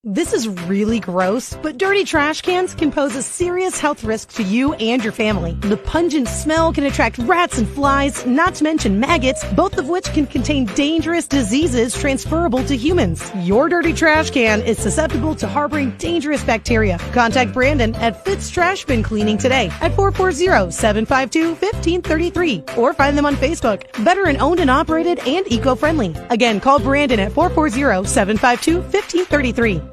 This is really gross, but dirty trash cans can pose a serious health risk to you and your family. The pungent smell can attract rats and flies, not to mention maggots, both of which can contain dangerous diseases transferable to humans. Your dirty trash can is susceptible to harboring dangerous bacteria. Contact Brandon at Fitz Trash Bin Cleaning today at 440-752-1533 or find them on Facebook. Veteran owned and operated and eco-friendly. Again, call Brandon at 440-752-1533.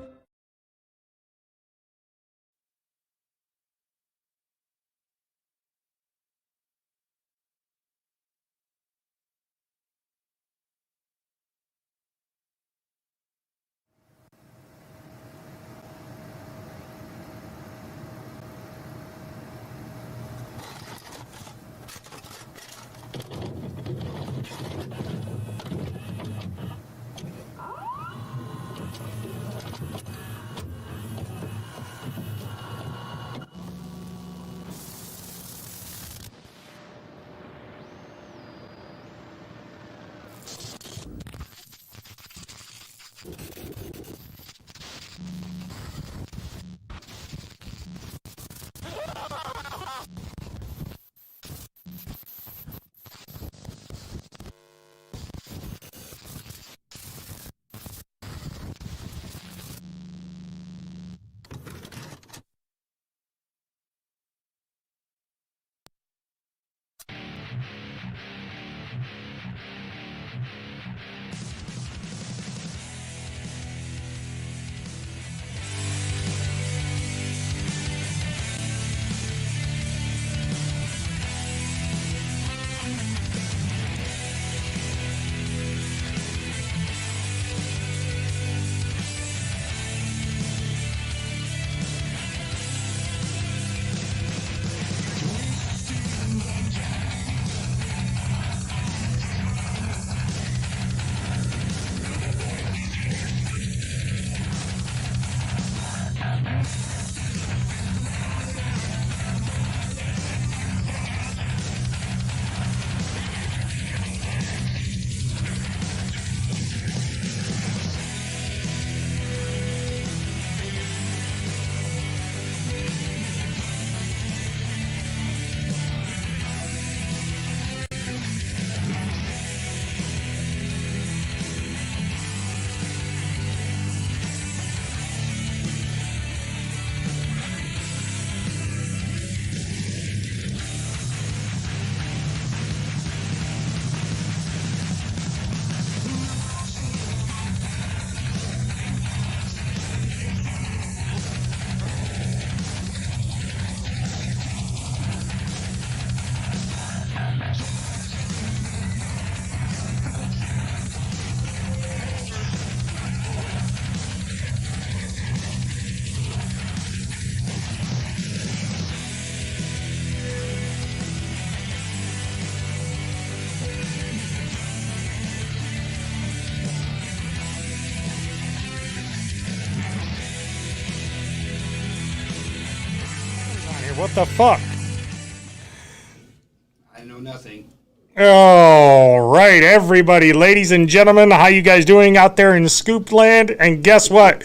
What the fuck? I know nothing. All right, everybody, ladies and gentlemen, how you guys doing out there in Scoop Land? And guess what?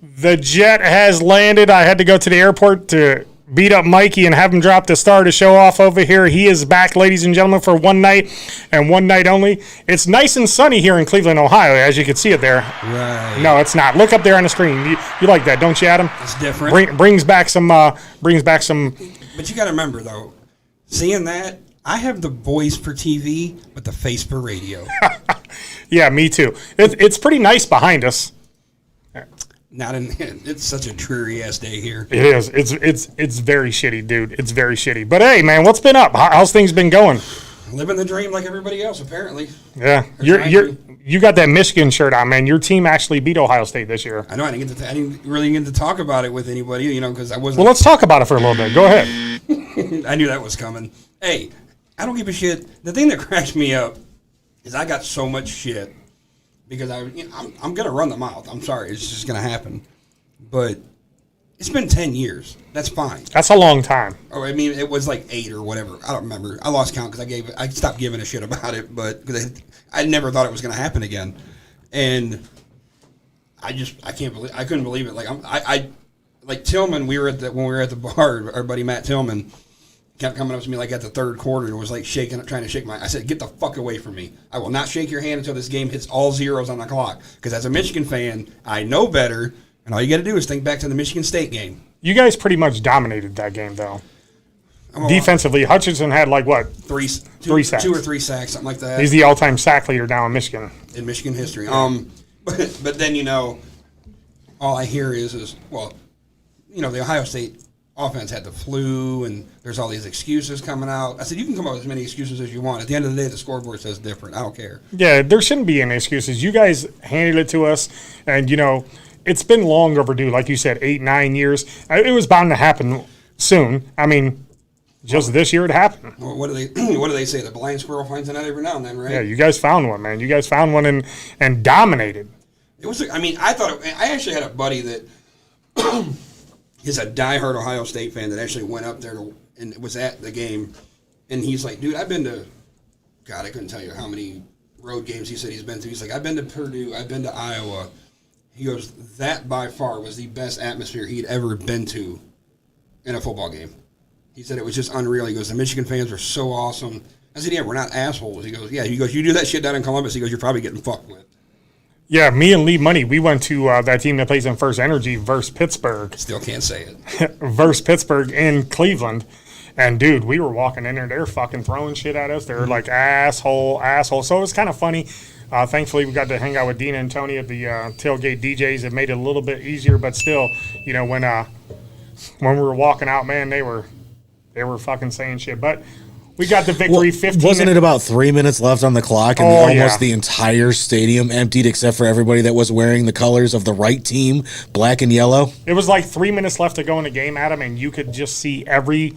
The jet has landed. I had to go to the airport to beat up Mikey and have him drop the star to show off over here. He is back, ladies and gentlemen, for one night and one night only. It's nice and sunny here in Cleveland, Ohio, as you can see it there. Right. No, it's not. Look up there on the screen. You like that, don't you, Adam? It's different. Brings back some. But you got to remember, though, seeing that, I have the voice for TV, but the face for radio. Yeah, me too. It's pretty nice behind us. It's such a dreary ass day here. It is. It's very shitty, dude. It's very shitty. But hey, man, what's been up? How's things been going? Living the dream like everybody else, apparently. Yeah, you got that Michigan shirt on, man. Your team actually beat Ohio State this year. I know. I didn't really get to talk about it with anybody, because I wasn't. Well, let's talk about it for a little bit. Go ahead. I knew that was coming. Hey, I don't give a shit. The thing that cracks me up is I got so much shit. Because I'm going to run the mouth. I'm sorry. It's just going to happen. But it's been 10 years. That's fine. That's a long time. Oh, I mean, it was like 8 or whatever. I don't remember. I lost count because I stopped giving a shit about it. But cause I never thought it was going to happen again. And I couldn't believe it. Like like Tillman, when we were at the bar, our buddy Matt Tillman kept coming up to me like at the third quarter and was like trying to shake I said, get the fuck away from me. I will not shake your hand until this game hits all zeros on the clock. Because as a Michigan fan, I know better, and all you got to do is think back to the Michigan State game. You guys pretty much dominated that game, though. Defensively, Hutchinson had like what? Three sacks. 2 or 3 sacks, something like that. He's the all-time sack leader now in Michigan. In Michigan history. But then, all I hear is well, the Ohio State offense had the flu, and there's all these excuses coming out. I said, you can come up with as many excuses as you want. At the end of the day, the scoreboard says different. I don't care. Yeah, there shouldn't be any excuses. You guys handed it to us, and, it's been long overdue. Like you said, 8, 9 years. It was bound to happen soon. I mean, just this year it happened. Well, what do they say? The blind squirrel finds a nut every now and then, right? Yeah, you guys found one, man. You guys found one and dominated. It was. I actually had a buddy that is a diehard Ohio State fan that actually went up there and was at the game, and he's like, dude, I've been to, God, I couldn't tell you how many road games he said he's been to. He's like, I've been to Purdue, I've been to Iowa. He goes, that by far was the best atmosphere he'd ever been to in a football game. He said it was just unreal. He goes, the Michigan fans were so awesome. I said, yeah, we're not assholes. He goes, yeah. He goes, you do that shit down in Columbus. He goes, you're probably getting fucked with. Yeah, me and Lee Money, we went to that team that plays in First Energy versus Pittsburgh. Still can't say it. Versus Pittsburgh in Cleveland. And, dude, we were walking in there. They were fucking throwing shit at us. They were like, asshole. So it was kind of funny. Thankfully, we got to hang out with Dina and Tony at the tailgate DJs. It made it a little bit easier. But still, when we were walking out, man, they were fucking saying shit. But we got the victory. 15. Wasn't it about 3 minutes left on the clock, and almost the entire stadium emptied except for everybody that was wearing the colors of the right team, black and yellow? It was like 3 minutes left to go in the game, Adam, and you could just see every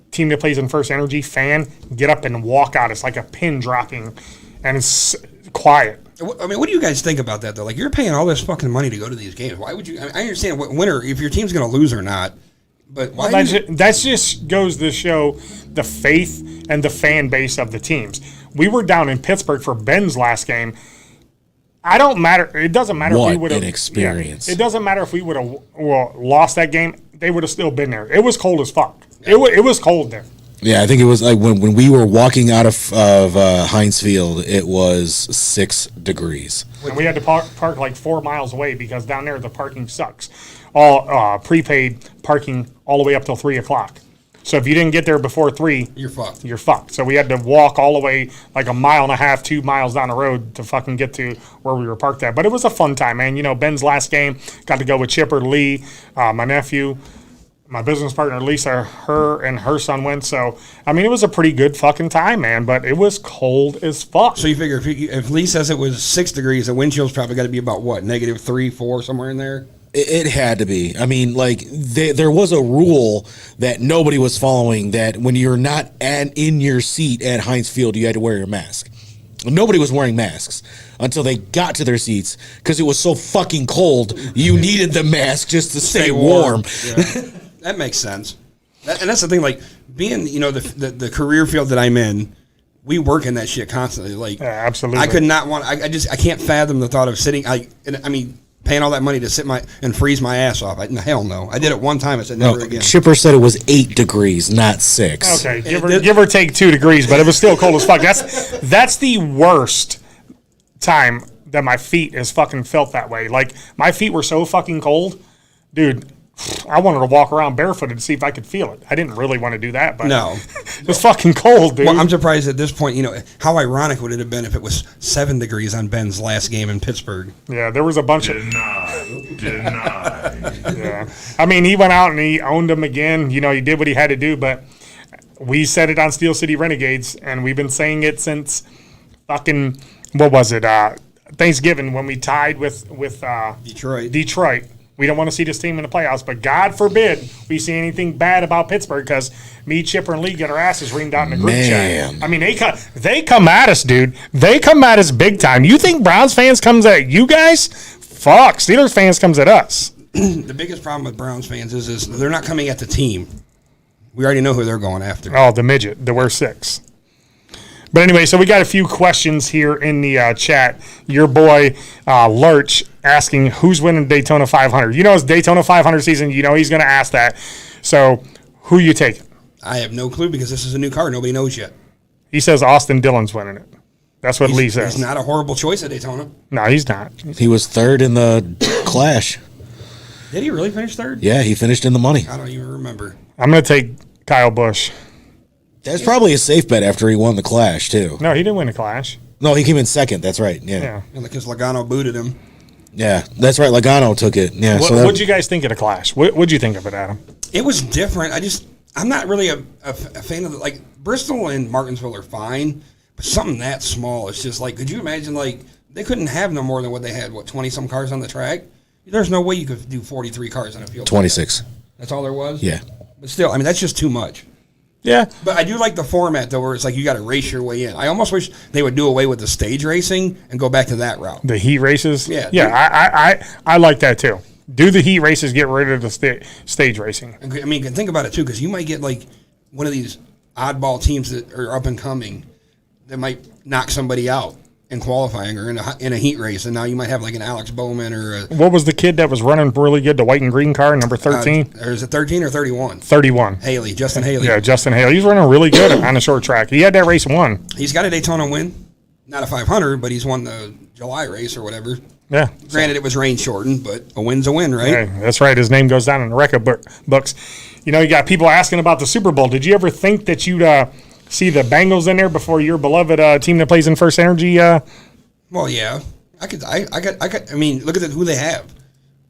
team that plays in First Energy fan get up and walk out. It's like a pin dropping, and it's quiet. I mean, what do you guys think about that, though? Like, you're paying all this fucking money to go to these games. Why would you? I understand winner if your team's going to lose or not. But why that just goes to show the faith and the fan base of the teams. We were down in Pittsburgh for Ben's last game. It doesn't matter if we would have experience. It doesn't matter if we would have lost that game. They would have still been there. It was cold as fuck. It was cold there. Yeah, I think it was like when we were walking out of Heinz Field, it was 6 degrees. And we had to park like 4 miles away because down there the parking sucks. All prepaid parking all the way up till 3 o'clock. So if you didn't get there before 3, you're fucked. You're fucked. So we had to walk all the way like a mile and a half, 2 miles down the road to fucking get to where we were parked at. But it was a fun time, man. Ben's last game, got to go with Chipper, Lee, my nephew, my business partner Lisa, her and her son went. So, I mean, it was a pretty good fucking time, man. But it was cold as fuck. So you figure if Lee says it was 6 degrees, the wind chill's probably got to be about what, -3, 4, somewhere in there? It had to be. I mean, like, there was a rule that nobody was following, that when you're not in your seat at Heinz Field, you had to wear your mask. Nobody was wearing masks until they got to their seats because it was so fucking cold. You needed the mask just to stay warm. Yeah. That makes sense. And that's the thing, like, being, the career field that I'm in, we work in that shit constantly. Like, yeah, absolutely. I could not want, I can't fathom the thought of sitting, paying all that money to sit and freeze my ass off. Hell no. I did it one time. I said never again. Chipper said it was 8 degrees, not 6. Okay, give or take 2 degrees, but it was still cold as fuck. That's the worst time that my feet has fucking felt that way. Like, my feet were so fucking cold, dude. I wanted to walk around barefooted to see if I could feel it. I didn't really want to do that, but no, it was fucking cold, dude. Well, I'm surprised at this point. How ironic would it have been if it was 7 degrees on Ben's last game in Pittsburgh? Yeah, there was a bunch of deny. Yeah, I mean, he went out and he owned them again. He did what he had to do, but we said it on Steel City Renegades, and we've been saying it since fucking Thanksgiving when we tied with Detroit. We don't want to see this team in the playoffs, but God forbid we see anything bad about Pittsburgh because me, Chipper, and Lee get our asses reamed out in the group chat. I mean, they come at us, dude. They come at us big time. You think Browns fans comes at you guys? Fuck, Steelers fans comes at us. The biggest problem with Browns fans is they're not coming at the team. We already know who they're going after. Oh, the midget, the worst 6. But anyway, so we got a few questions here in the chat. Your boy Lurch asking who's winning Daytona 500. You know it's Daytona 500 season. You know he's going to ask that. So who you taking? I have no clue because this is a new car. Nobody knows yet. He says Austin Dillon's winning it. That's what Lee says. He's not a horrible choice at Daytona. No, he's not. He was third in the Clash. Did he really finish third? Yeah, he finished in the money. I don't even remember. I'm going to take Kyle Busch. That's probably a safe bet after he won the Clash, too. No, he didn't win the Clash. No, he came in second. That's right. Yeah. Yeah. Because Logano booted him. Yeah, that's right. Logano took it. Yeah. What'd you guys think of the Clash? What'd you think of it, Adam? It was different. I'm not really a fan of like Bristol and Martinsville are fine, but something that small, it's just like, could you imagine like they couldn't have no more than what they had, 20 some cars on the track? There's no way you could do 43 cars on a field. 26. Like that. That's all there was? Yeah. But still, I mean, that's just too much. Yeah. But I do like the format, though, where it's like you got to race your way in. I almost wish they would do away with the stage racing and go back to that route. The heat races? Yeah. Yeah, I like that too. Do the heat races, get rid of the stage racing. I mean, you can think about it, too, because you might get like one of these oddball teams that are up and coming that might knock somebody out in qualifying or in a heat race, and now you might have like an Alex Bowman or a... What was the kid that was running really good, the white and green car, number 13? or is it 13 or 31? 31. Haley, Justin Haley. Yeah, Justin Haley. He's running really good on the short track. He had that race won. He's got a Daytona win. Not a 500, but he's won the July race or whatever. Yeah. Granted, it was rain shortened, but a win's a win, right? Hey, that's right. His name goes down in the record books. You know, you got people asking about the Super Bowl. Did you ever think that you'd see the Bengals in there before your beloved team that plays in First Energy? Well, yeah. I mean, look at who they have.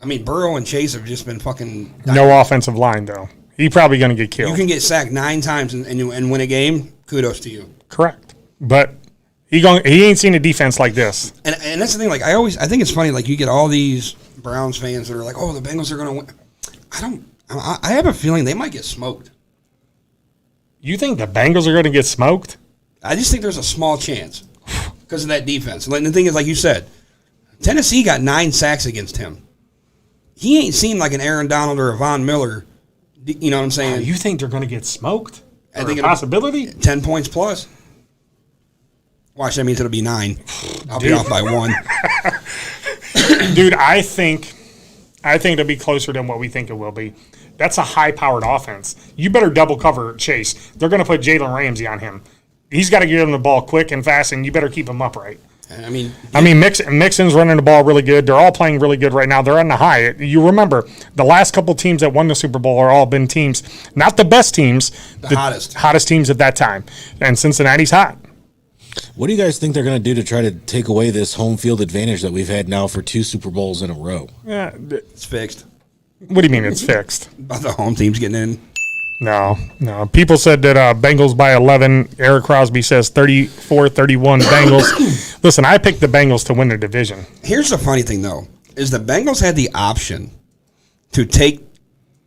I mean, Burrow and Chase have just been fucking... No offensive line, though. He's probably going to get killed. You can get sacked 9 times and win a game. Kudos to you. Correct. But he ain't seen a defense like this. And that's the thing. Like I think it's funny. Like you get all these Browns fans that are like, "Oh, the Bengals are going to win." I have a feeling they might get smoked. You think the Bengals are going to get smoked? I just think there's a small chance because of that defense. And the thing is, like you said, Tennessee got 9 sacks against him. He ain't seen like an Aaron Donald or a Von Miller. You know what I'm saying? You think they're going to get smoked? I think a possibility. 10 points plus. Watch, that means it'll be 9. I'll be off by 1. Dude, I think it'll be closer than what we think it will be. That's a high-powered offense. You better double cover Chase. They're going to put Jalen Ramsey on him. He's got to get him the ball quick and fast, and you better keep him upright. I mean, Mixon's running the ball really good. They're all playing really good right now. They're on the high. You remember, the last couple teams that won the Super Bowl are all been teams, not the best teams, the hottest teams at that time. And Cincinnati's hot. What do you guys think they're going to do to try to take away this home field advantage that we've had now for 2 Super Bowls in a row? Yeah. it's fixed. What do you mean it's fixed? About the home teams getting in. No. People said that Bengals by 11. Eric Crosby says 34-31 Bengals. Listen, I picked the Bengals to win the division. Here's the funny thing, though, is the Bengals had the option to take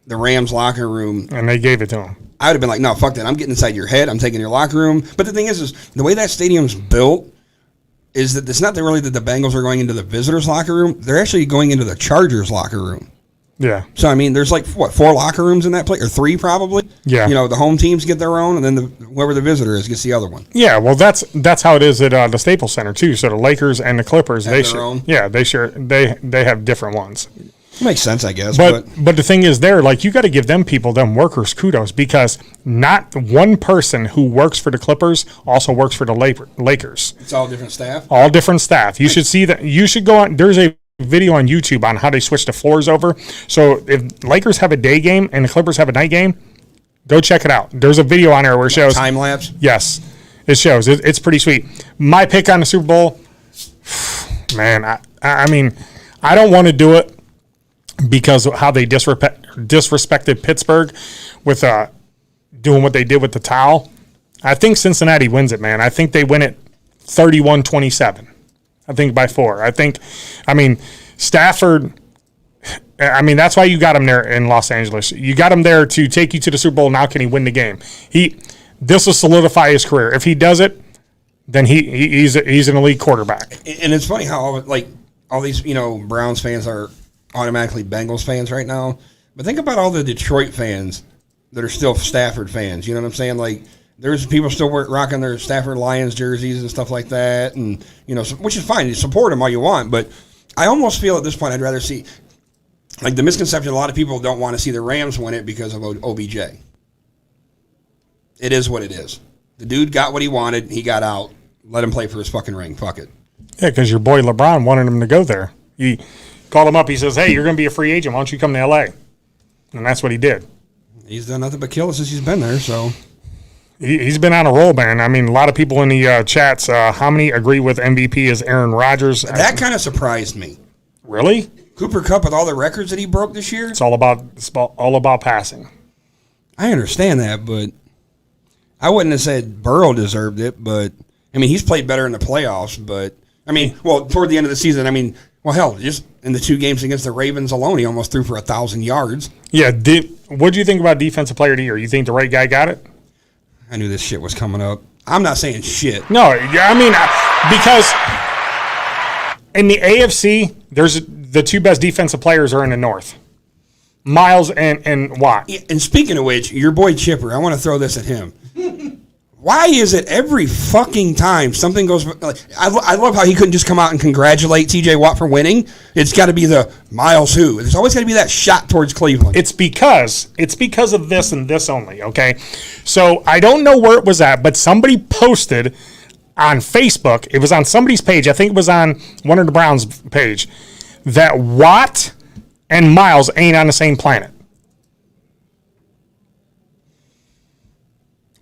the Rams locker room. And they gave it to them. I would have been like, no, fuck that. I'm getting inside your head. I'm taking your locker room. But the thing is the way that stadium's built is that it's not really that the Bengals are going into the visitors' locker room. They're actually going into the Chargers' locker room. Yeah. So, I mean, there's like, 4 locker rooms in that place? Or 3 probably? Yeah. You know, the home teams get their own, and then whoever the visitor is gets the other one. Yeah, well, that's how it is at the Staples Center, too. So the Lakers and the Clippers, Have their own? Yeah, they have different ones. Makes sense, I guess. But the thing is you got to give them workers kudos because not one person who works for the Clippers also works for the Lakers. It's all different staff? All different staff. You should see that. You should go on. There's a video on YouTube on how they switch the floors over. So if Lakers have a day game and the Clippers have a night game, go check it out. There's a video on there where it shows. Time lapse? Yes, it shows. It's pretty sweet. My pick on the Super Bowl, man, I mean, I don't want to do it because of how they disrespected Pittsburgh with doing what they did with the towel. I think Cincinnati wins it, man. I think they win it 31-27. I think by 4. Stafford, that's why you got him there in Los Angeles. You got him there to take you to the Super Bowl. Now can he win the game? This will solidify his career. If he does it, then he's an elite quarterback. And it's funny how all these, Browns fans are automatically Bengals fans right now. But think about all the Detroit fans that are still Stafford fans. You know what I'm saying? Like, There's people still rocking their Stafford Lions jerseys and stuff like that, and which is fine. You support them all you want, but I almost feel at this point I'd rather see, like the misconception. A lot of people don't want to see the Rams win it because of OBJ. It is what it is. The dude got what he wanted. He got out. Let him play for his fucking ring. Fuck it. Yeah, because your boy LeBron wanted him to go there. He called him up. He says, "Hey, you're going to be a free agent. Why don't you come to L.A.?" And that's what he did. He's done nothing but kill us since he's been there. So he's been on a roll, man. I mean, a lot of people in the chats. How many agree with MVP as Aaron Rodgers? That kind of surprised me. Really? Cooper Kupp with all the records that he broke this year. It's all about passing. I understand that, but I wouldn't have said Burrow deserved it. But I mean, he's played better in the playoffs. But I mean, well, toward the end of the season, I mean, well, hell, just in the 2 games against the Ravens alone, he almost threw for 1,000 yards. Yeah. What do you think about Defensive Player of the Year? You think the right guy got it? I knew this shit was coming up. I'm not saying shit. No, yeah, I mean, because in the AFC, there's the 2 best defensive players are in the North, Miles and Watt. And speaking of which, your boy Chipper, I want to throw this at him. Why is it every fucking time something goes? Like, I love how he couldn't just come out and congratulate T.J. Watt for winning. It's got to be the Miles who. There's always got to be that shot towards Cleveland. It's because of this and this only. Okay, so I don't know where it was at, but somebody posted on Facebook. It was on somebody's page. I think it was on one of the Browns' page that Watt and Miles ain't on the same planet.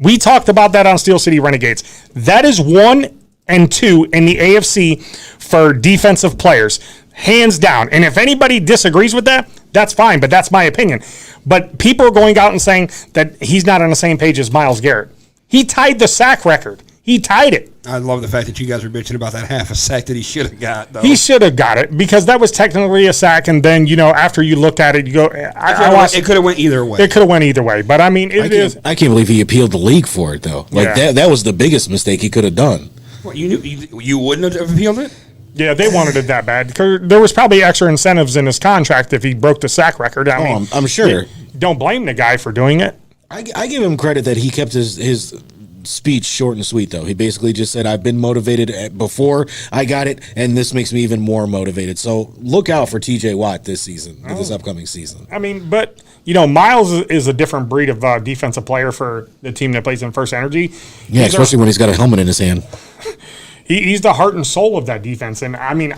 We talked about that on Steel City Renegades. That is 1 and 2 in the AFC for defensive players, hands down. And if anybody disagrees with that, that's fine, but that's my opinion. But people are going out and saying that he's not on the same page as Myles Garrett. He tied the sack record. He tied it. I love the fact that you guys are bitching about that half a sack that he should have got, though. He should have got it because that was technically a sack, and then, after you looked at it, you go, it could have went either way. It could have went either way, but I mean, I can't believe he appealed the league for it, though. Like, that was the biggest mistake he could have done. What, you wouldn't have appealed it? Yeah, they wanted it that bad. There was probably extra incentives in his contract if he broke the sack record. I mean, I'm sure. Don't blame the guy for doing it. I give him credit that he kept his speech short and sweet, though. He basically just said, I've been motivated before I got it, and this makes me even more motivated. So look out for TJ Watt this season, this upcoming season. I mean, but, Miles is a different breed of defensive player for the team that plays in First Energy. Yeah, especially when he's got a helmet in his hand. He's the heart and soul of that defense. And, I mean,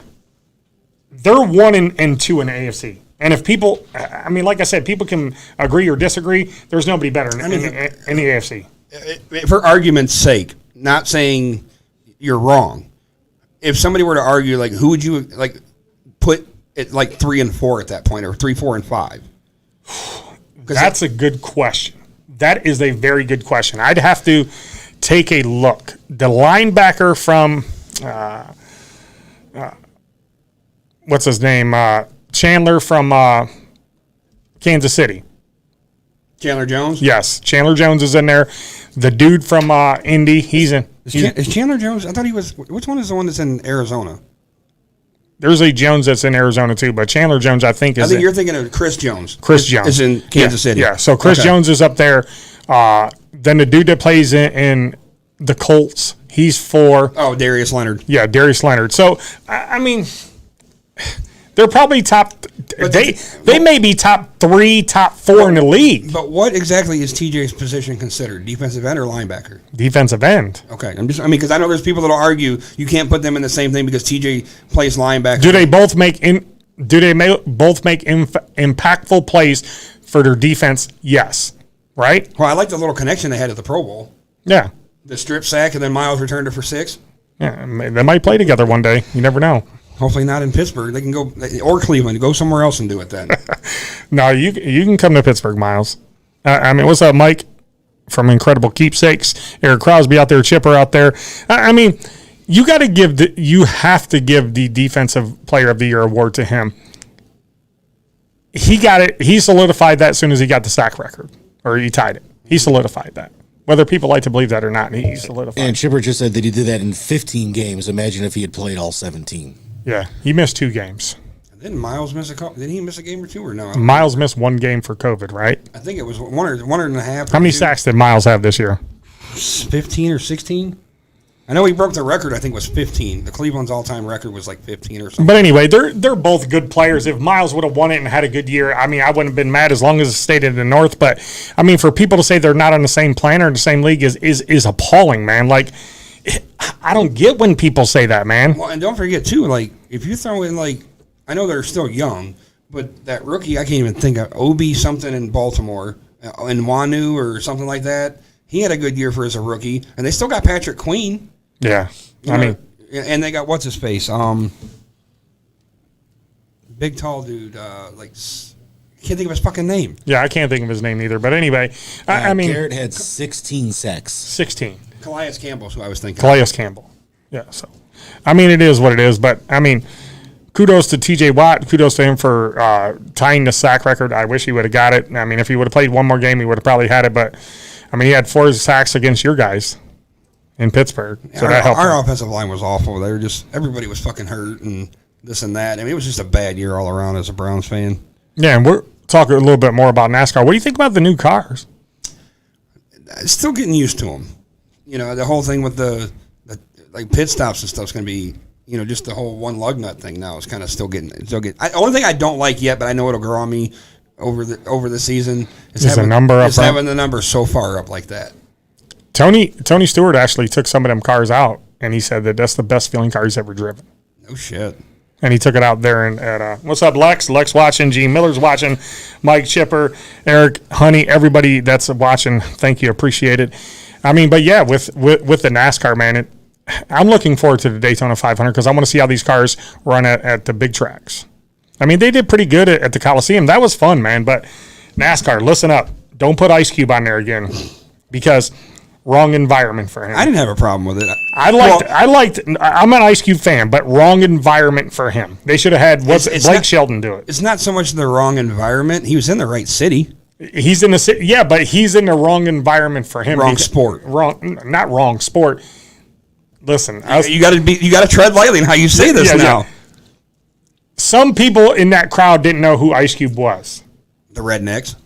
they're 1 and 2 in the AFC. And if people, I mean, like I said, people can agree or disagree. There's nobody better in the AFC. For argument's sake, not saying you're wrong. If somebody were to argue, like, who would you put it 3 and 4 at that point, or 3, 4, and 5? That's a good question. That is a very good question. I'd have to take a look. The linebacker from what's his name? Chandler from Kansas City. Chandler Jones? Yes, Chandler Jones is in there. The dude from Indy, he's in. Is Chandler Jones? I thought he was. Which one is the one that's in Arizona? There's a Jones that's in Arizona too, but Chandler Jones, I think, is. You're thinking of Chris Jones. Chris Jones is in Kansas City. Yeah, so Chris Jones is up there. Then the dude that plays in the Colts, he's for. Oh, Darius Leonard. Yeah, Darius Leonard. So I mean, they're probably top. They may be top 3, top 4 in the league. But what exactly is TJ's position considered? Defensive end or linebacker? Defensive end. Okay, because I know there's people that'll argue you can't put them in the same thing because TJ plays linebacker. Do they both make impactful plays for their defense? Yes. Right? Well, I like the little connection they had at the Pro Bowl. Yeah. The strip sack and then Miles returned it for 6. Yeah, they might play together one day. You never know. Hopefully not in Pittsburgh. They can go, or Cleveland. Go somewhere else and do it then. No, you can come to Pittsburgh, Miles. I mean, what's up, Mike from Incredible Keepsakes? Eric Crosby out there, Chipper out there. I mean, you have to give the Defensive Player of the Year award to him. He got it. He solidified that as soon as he got the sack record, or he tied it. He solidified that. Whether people like to believe that or not, he solidified. And Chipper just said that he did that in 15 games. Imagine if he had played all 17. Yeah, he missed 2 games. Didn't Miles miss a couple? Did he miss a game or 2 or no? Miles missed 1 game for COVID, right? I think it was one or and a half. How many sacks did Miles have this year? 15 or 16. I know he broke the record. I think it was 15. The Cleveland's all-time record was like 15 or something. But anyway, they're both good players. If Miles would have won it and had a good year, I mean, I wouldn't have been mad as long as it stayed in the North. But I mean, for people to say they're not on the same plan or in the same league is appalling, man. Like, I don't get when people say that, man. Well, and don't forget too, like if you throw in like, I know they're still young, but that rookie I can't even think of, Obi something in Baltimore, in Wanu or something like that. He had a good year for as a rookie, and they still got Patrick Queen. Yeah, I mean, and they got what's his face, big tall dude, like can't think of his fucking name. yeah, I can't think of his name either. But anyway, I mean, Garrett had 16 sacks. 16. Calais Campbell's who I was thinking. Calais Campbell. Yeah, so I mean, it is what it is. But I mean, kudos to T.J. Watt. Kudos to him for tying the sack record. I wish he would have got it. I mean, if he would have played one more game, he would have probably had it. But I mean, he had 4 sacks against your guys in Pittsburgh, so that helped. Our offensive line was awful. They were just everybody was fucking hurt and this and that. I mean, it was just a bad year all around as a Browns fan. Yeah, and we're talking a little bit more about NASCAR. What do you think about the new cars? Still getting used to them. You know, the whole thing with the like pit stops and stuff is going to be, you know, just the whole one lug nut thing now is kind of still getting. Only thing I don't like yet, but I know it'll grow on me over the season is having the number so far up like that. Tony Stewart actually took some of them cars out, and he said that that's the best feeling car he's ever driven. No shit. And he took it out there at what's up, Lex? Lex watching, Gene Miller's watching, Mike Chipper, Eric, Honey, everybody that's watching. Thank you, appreciate it. I mean, but yeah, with the NASCAR, man, I'm looking forward to the Daytona 500 because I want to see how these cars run at the big tracks. I mean, they did pretty good at the Coliseum. That was fun, man. But NASCAR, listen up. Don't put Ice Cube on there again because wrong environment for him. I didn't have a problem with it. I'm an Ice Cube fan, but wrong environment for him. They should have had Blake Shelton do it. It's not so much the wrong environment. He was in the right city. He's in the city, yeah, but he's in the wrong environment for him. Sport. Not wrong sport. Listen, you got to tread lightly in how you say this now. Yeah. Some people in that crowd didn't know who Ice Cube was. The Rednecks.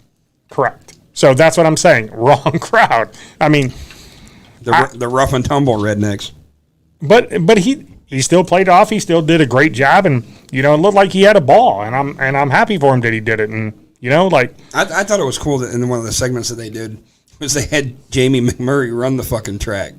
Correct. So that's what I'm saying. Wrong crowd. I mean, the rough and tumble Rednecks. But he still played off. He still did a great job, and it looked like he had a ball. And I'm happy for him that he did it. And I thought it was cool that in one of the segments that they did was they had Jamie McMurray run the fucking track.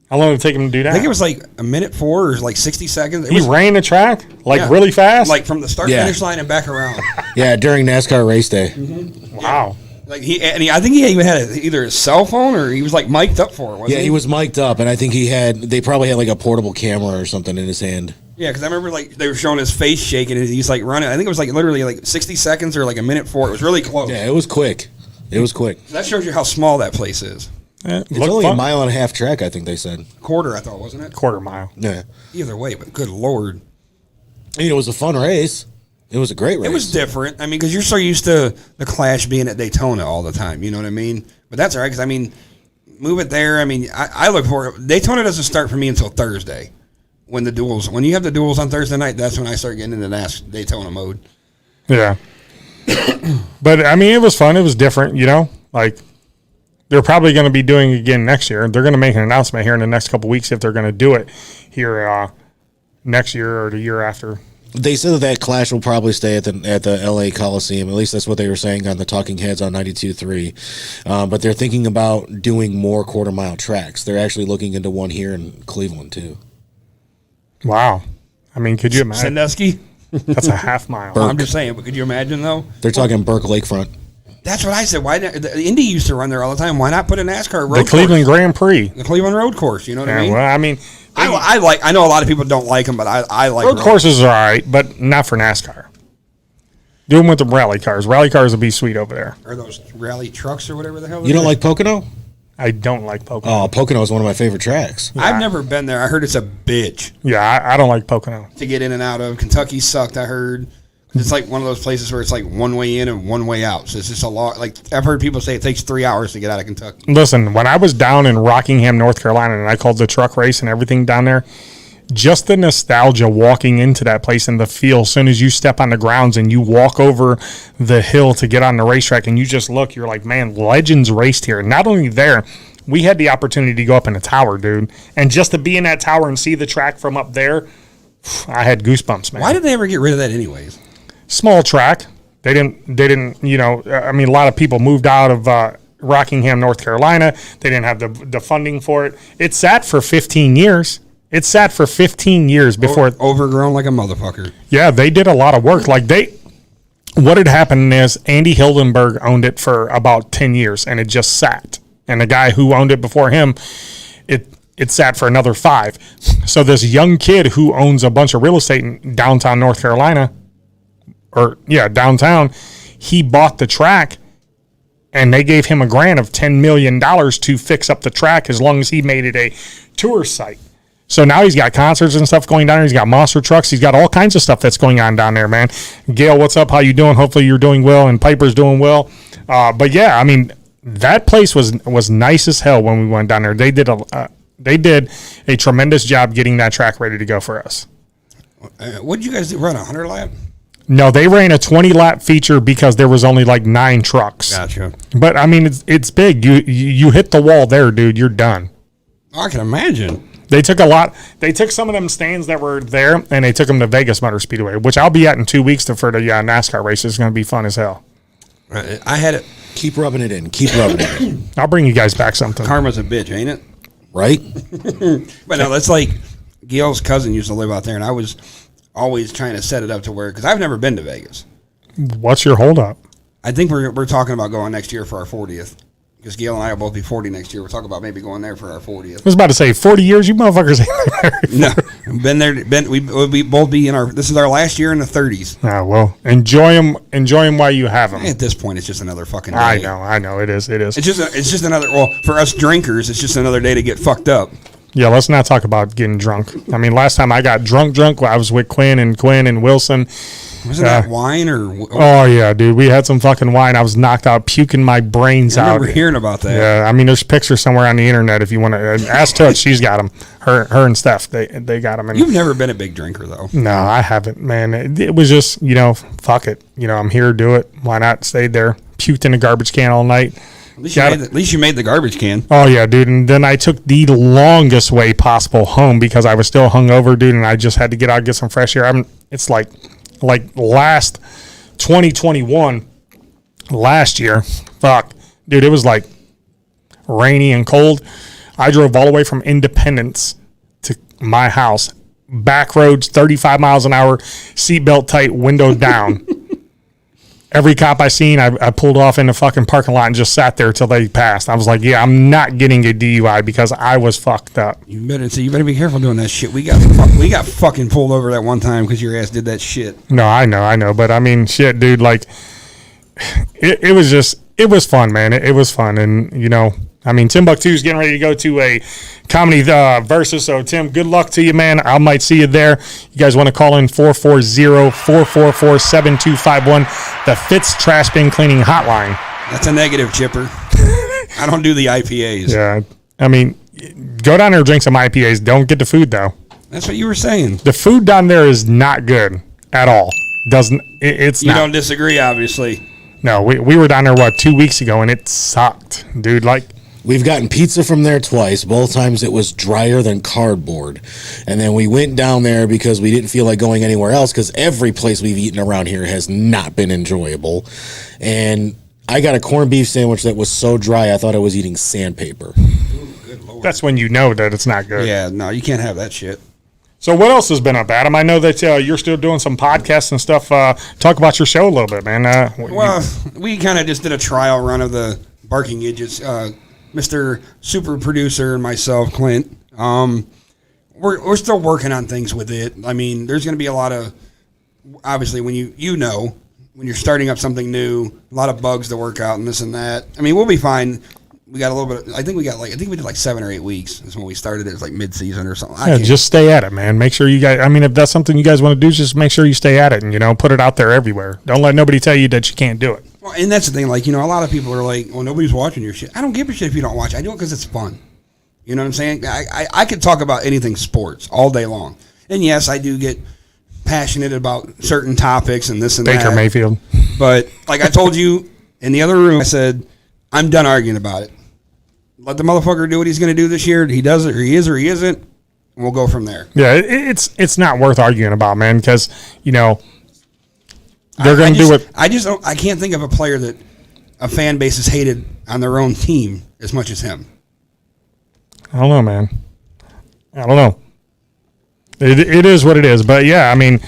How long did it take him to do that? I think it was like a minute 4 or like 60 seconds. He ran the track really fast, like from the finish line and back around. Yeah, during NASCAR race day. Mm-hmm. Wow. Like I think he even had either his cell phone or he was like mic'd up for it. Wasn't he? He was mic'd up, and I think they probably had like a portable camera or something in his hand. Yeah, because I remember like they were showing his face shaking and he's like running. I think it was like literally like 60 seconds or like a minute 4. It was really close. Yeah, it was quick. So that shows you how small that place is. It's only a mile and a half track, I think they said. Quarter, I thought, wasn't it? Quarter mile. Yeah. Either way, but good Lord. It was a fun race. It was a great race. It was different. I mean, because you're so used to the Clash being at Daytona all the time. You know what I mean? But that's all right, because, I mean, move it there. I mean, I look for it. Daytona doesn't start for me until Thursday when you have the duels on Thursday night, that's when I start getting into Daytona mode. Yeah. But, I mean, it was fun. It was different, like – they're probably going to be doing it again next year. They're going to make an announcement here in the next couple of weeks if they're going to do it here next year or the year after. They said that Clash will probably stay at the LA Coliseum. At least that's what they were saying on the Talking Heads on 92.3. But they're thinking about doing more quarter-mile tracks. They're actually looking into one here in Cleveland, too. Wow. I mean, could you imagine? Sandusky? That's a half mile. I'm just saying, but could you imagine, though? They're talking Burke Lakefront. That's what I said. Why not? The Indy used to run there all the time. Why not put a NASCAR road course? The Cleveland Grand Prix. The Cleveland Road Course. You know what I mean? Well, I mean, I know a lot of people don't like them, but I like road courses are all right, but not for NASCAR. Do them with the rally cars. Rally cars would be sweet over there. Or those rally trucks or whatever the hell. You don't like Pocono? I don't like Pocono. Oh, Pocono is one of my favorite tracks. Yeah. I've never been there. I heard it's a bitch. Yeah, I don't like Pocono. To get in and out of. Kentucky sucked, I heard. It's like one of those places where it's like one way in and one way out. So it's just a lot. Like I've heard people say it takes 3 hours to get out of Kentucky. Listen, when I was down in Rockingham, North Carolina, and I called the truck race and everything down there, just the nostalgia walking into that place and the feel. As soon as you step on the grounds and you walk over the hill to get on the racetrack and you just look, you're like, man, legends raced here. Not only there, we had the opportunity to go up in a tower, dude. And just to be in that tower and see the track from up there, I had goosebumps, man. Why did they ever get rid of that anyways? Small track. They didn't, you know, I mean, a lot of people moved out of Rockingham, North Carolina. They didn't have the funding for it. It sat for 15 years. It sat for 15 years before. Overgrown like a motherfucker. Yeah, they did a lot of work. What had happened is Andy Hildenberg owned it for about 10 years, and it just sat. And the guy who owned it before him, it sat for another 5. So this young kid who owns a bunch of real estate in downtown North Carolina, downtown, he bought the track, and they gave him a grant of $10 million to fix up the track as long as he made it a tour site. So now he's got concerts and stuff going down there. He's got monster trucks. He's got all kinds of stuff that's going on down there, man. Gail, what's up? How you doing? Hopefully you're doing well, and Piper's doing well. But yeah, I mean, that place was nice as hell when we went down there. They did a tremendous job getting that track ready to go for us. What did you guys do? Run a 100 lap? No, they ran a 20-lap feature because there was only like 9 trucks. Gotcha. But I mean, it's big. You hit the wall there, dude. You're done. I can imagine. They took some of them stands that were there, and they took them to Vegas Motor Speedway, which I'll be at in 2 weeks for the NASCAR race. It's going to be fun as hell. I had it. Keep rubbing it in. Keep rubbing it in. I'll bring you guys back something. Karma's a bitch, ain't it? Right? But no, that's like Gail's cousin used to live out there, and I was always trying to set it up to where, because I've never been to Vegas. What's your holdup? I think we're talking about going next year for our 40th. Because Gail and I will both be 40 next year. We're talking about maybe going there for our 40th. I was about to say 40 years. You motherfuckers ain't there. No, been there. We both be in our. This is our last year in the 30s. Ah, well, enjoy them while you have them. At this point, it's just another fucking day. I know. It is. It's just another. Well, for us drinkers, it's just another day to get fucked up. Yeah, let's not talk about getting drunk. I mean, last time I got drunk, I was with Quinn and Wilson. Wasn't that wine or? Oh yeah, dude, we had some fucking wine. I was knocked out, puking my brains out. I remember hearing about that. Yeah, I mean, there's pictures somewhere on the internet if you want to ask Toots. She's got them. Her and Steph, they got them. You've never been a big drinker though. No, I haven't, man. It was just, fuck it. I'm here to do it. Why not? Stayed there, puked in a garbage can all night. At least you made the garbage can. Oh yeah, dude. And then I took the longest way possible home because I was still hungover, dude, and I just had to get out, get some fresh air. It's like last 2021, last year, fuck, dude, it was like rainy and cold. I drove all the way from Independence to my house, back roads, 35 miles an hour, seatbelt tight, window down. Every cop I seen, I pulled off in the fucking parking lot and just sat there till they passed. I was like, yeah, I'm not getting a DUI because I was fucked up. You better be careful doing that shit. We got fucking pulled over that one time because your ass did that shit. No, I know, but I mean, shit, dude, like, it was fun, man. It was fun, and I mean, Timbuktu's getting ready to go to a comedy versus. So, Tim, good luck to you, man. I might see you there. You guys want to call in 440-444-7251, the Fitz Trash Bin Cleaning Hotline. That's a negative, Chipper. I don't do the IPAs. Yeah, I mean, go down there and drink some IPAs. Don't get the food, though. That's what you were saying. The food down there is not good at all. It's not. You don't disagree, obviously. No, we were down there, 2 weeks ago, and it sucked, dude. Like, we've gotten pizza from there twice. Both times it was drier than cardboard. And then we went down there because we didn't feel like going anywhere else because every place we've eaten around here has not been enjoyable. And I got a corned beef sandwich that was so dry I thought I was eating sandpaper. Ooh, good Lord. That's when you know that it's not good. Yeah, no, you can't have that shit. So what else has been up, Adam? I know that you're still doing some podcasts and stuff. Talk about your show a little bit, man. We kind of just did a trial run of the Barking Idiots. Mr. Super Producer and myself, Clint. We're still working on things with it. I mean, there's going to be a lot of, obviously, when when you're starting up something new, a lot of bugs to work out and this and that. I mean, we'll be fine. We got a little bit. I think we did like 7 or 8 weeks. Is when we started. It was like mid-season or something. Yeah, just stay at it, man. Make sure you guys. I mean, if that's something you guys want to do, just make sure you stay at it and put it out there everywhere. Don't let nobody tell you that you can't do it. Well, and that's the thing. Like a lot of people are like, "Well, nobody's watching your shit." I don't give a shit if you don't watch. I do it because it's fun. You know what I'm saying? I could talk about anything sports all day long. And yes, I do get passionate about certain topics and this and that. Baker Mayfield. But like I told you in the other room, I said I'm done arguing about it. let the motherfucker do what he's going to do this year. He does it, or he is, or he isn't. And we'll go from there. Yeah, it's not worth arguing about, man, because they're going to do it. I can't think of a player that a fan base has hated on their own team as much as him. I don't know, man. I don't know. It is what it is, but yeah, I mean,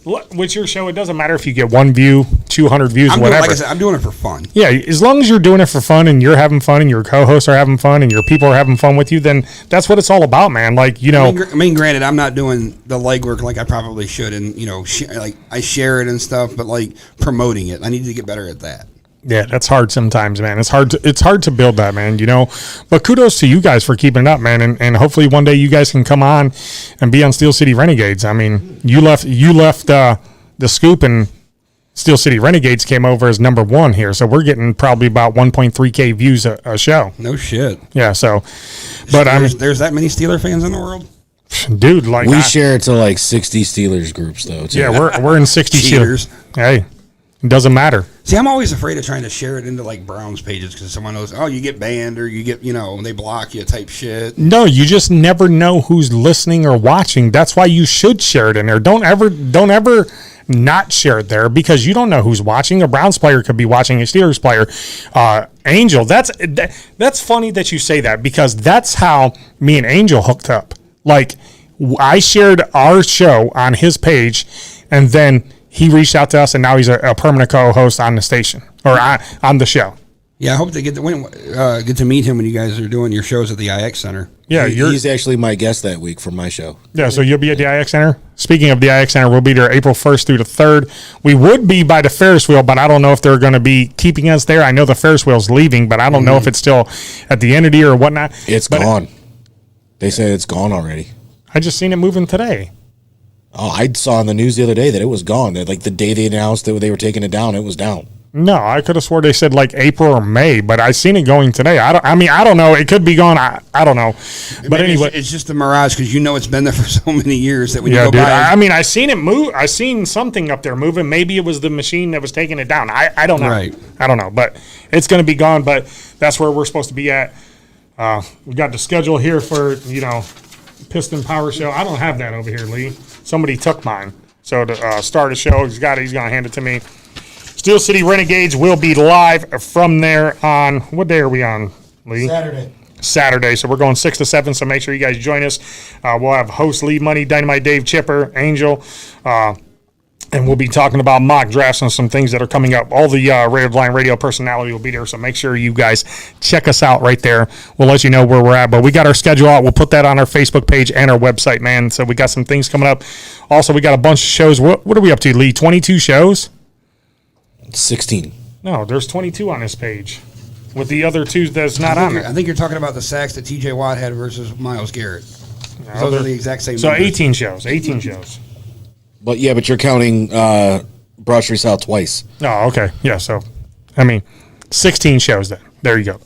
with your show, it doesn't matter if you get 1 view, 200 views, whatever. Like I said, I'm doing it for fun. Yeah, as long as you're doing it for fun and you're having fun and your co-hosts are having fun and your people are having fun with you, then that's what it's all about, man. Like, I mean, granted, I'm not doing the legwork like I probably should, and like I share it and stuff, but like promoting it, I need to get better at that. Yeah, that's hard sometimes, man. It's hard to build that, man, But kudos to you guys for keeping it up, man. And hopefully one day you guys can come on and be on Steel City Renegades. I mean, you left the Scoop, and Steel City Renegades came over as number 1 here. So we're getting probably about 1.3K views a show. No shit. Yeah, so but there's that many Steeler fans in the world? Dude, like we share it to like 60 Steelers groups though, too. Yeah, we're in 60 Cheaters. Steelers. Hey. It doesn't matter. See, I'm always afraid of trying to share it into like Browns pages because someone knows, you get banned or you get, they block you type shit. No, you just never know who's listening or watching. That's why you should share it in there. Don't ever not share it there because you don't know who's watching. A Browns player could be watching a Steelers player. Angel, that's funny that you say that because that's how me and Angel hooked up. Like, I shared our show on his page, and then he reached out to us, and now he's a permanent co-host on the station or on the show. Yeah, I hope they get to meet him when you guys are doing your shows at the IX Center. Yeah, he's actually my guest that week for my show. Yeah, so you'll be at the IX Center. Speaking of the IX Center, we'll be there April 1st through the 3rd. We would be by the Ferris wheel, but I don't know if they're going to be keeping us there. I know the Ferris wheel's leaving, but I don't know if it's still at the end of the year or whatnot. It's gone. They say it's gone already. I just seen it moving today. Oh, I saw on the news the other day that it was gone. That like the day they announced that they were taking it down, it was down. No, I could have swore they said like April or May, but I seen it going today. I don't know. It could be gone. I don't know. But maybe anyway, it's just a mirage because it's been there for so many years that when you go dude, by. I seen it move. I seen something up there moving. Maybe it was the machine that was taking it down. I don't know. Right. I don't know. But it's going to be gone. But that's where we're supposed to be at. We got the schedule here for Piston Power Show. I don't have that over here, Lee. Somebody took mine. So to start the show, he's got it. He's going to hand it to me. Steel City Renegades will be live from there on, what day are we on, Lee? Saturday. So we're going 6 to 7, so make sure you guys join us. We'll have host Lee Money, Dynamite Dave, Chipper, Angel, and we'll be talking about mock drafts and some things that are coming up. All the Red Line Radio personality will be there, so make sure you guys check us out right there. We'll let you know where we're at, but we got our schedule out. We'll put that on our Facebook page and our website, man. So we got some things coming up. Also, we got a bunch of shows. What are we up to, Lee? 22 shows? 16. No, there's 22 on this page. With the other 2 that's not on there. I think you're talking about the sacks that T.J. Watt had versus Myles Garrett. No, Those are the exact same So numbers. 18 shows. 18 shows. But you're counting Broad Street South twice. Oh, okay. Yeah, so, 16 shows then. There you go.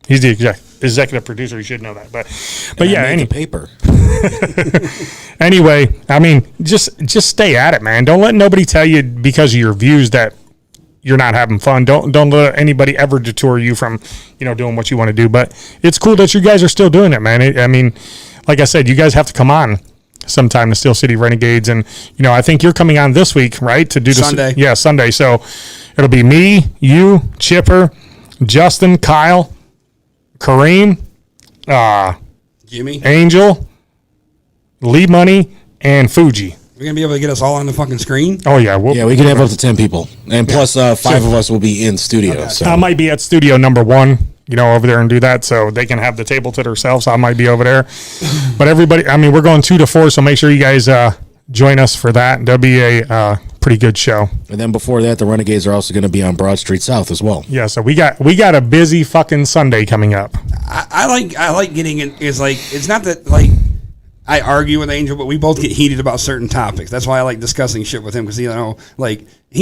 He's the executive producer. You should know that. But yeah, the paper. Anyway, just stay at it, man. Don't let nobody tell you because of your views that you're not having fun. Don't let anybody ever detour you from, doing what you want to do. But it's cool that you guys are still doing it, man. Like I said, you guys have to come on sometime to Steel City Renegades, and I think you're coming on this week, right? To do Sunday. Yeah, Sunday. So it'll be me, you, Chipper, Justin, Kyle, Kareem, Jimmy, Angel, Lee Money, and Fuji. We're going to be able to get us all on the fucking screen? Oh, yeah. We can have up to 10 people. And plus 5 of us will be in studio. Okay. So. I might be at studio number 1, over there and do that so they can have the table to themselves. I might be over there. But everybody, we're going 2 to 4, so make sure you guys join us for that. There'll be a pretty good show. And then before that, the Renegades are also going to be on Broad Street South as well. Yeah, so we got a busy fucking Sunday coming up. I like getting it. It's not that I argue with Angel, but we both get heated about certain topics. That's why I like discussing shit with him because he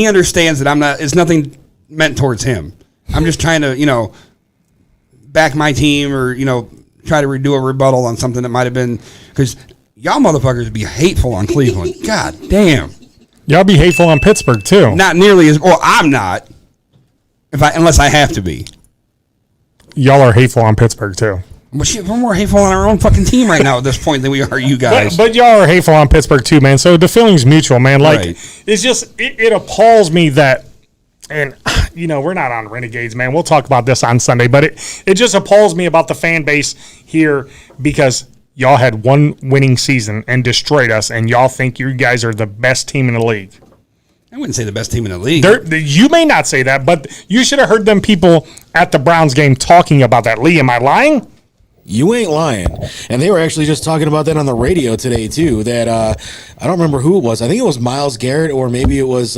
understands that it's nothing meant towards him. I'm just trying to back my team or try to do a rebuttal on something that might have been because y'all motherfuckers be hateful on Cleveland. God damn. Y'all be hateful on Pittsburgh too. Not nearly as. Well, I'm not. Unless I have to be. y'all are hateful on Pittsburgh too. But shit, we're more hateful on our own fucking team right now at this point than we are you guys. But y'all are hateful on Pittsburgh too, man. So the feeling's mutual, man. Like Right. it's just it appalls me that, and we're not on Renegades, man. We'll talk about this on Sunday, but it just appalls me about the fan base here because y'all had one winning season and destroyed us, and y'all think you guys are the best team in the league. I wouldn't say the best team in the league. You may not say that, but you should have heard them people at the Browns game talking about that. Lee, am I lying? You ain't lying. And they were actually just talking about that on the radio today, too. That I don't remember who it was. I think it was Myles Garrett, or maybe it was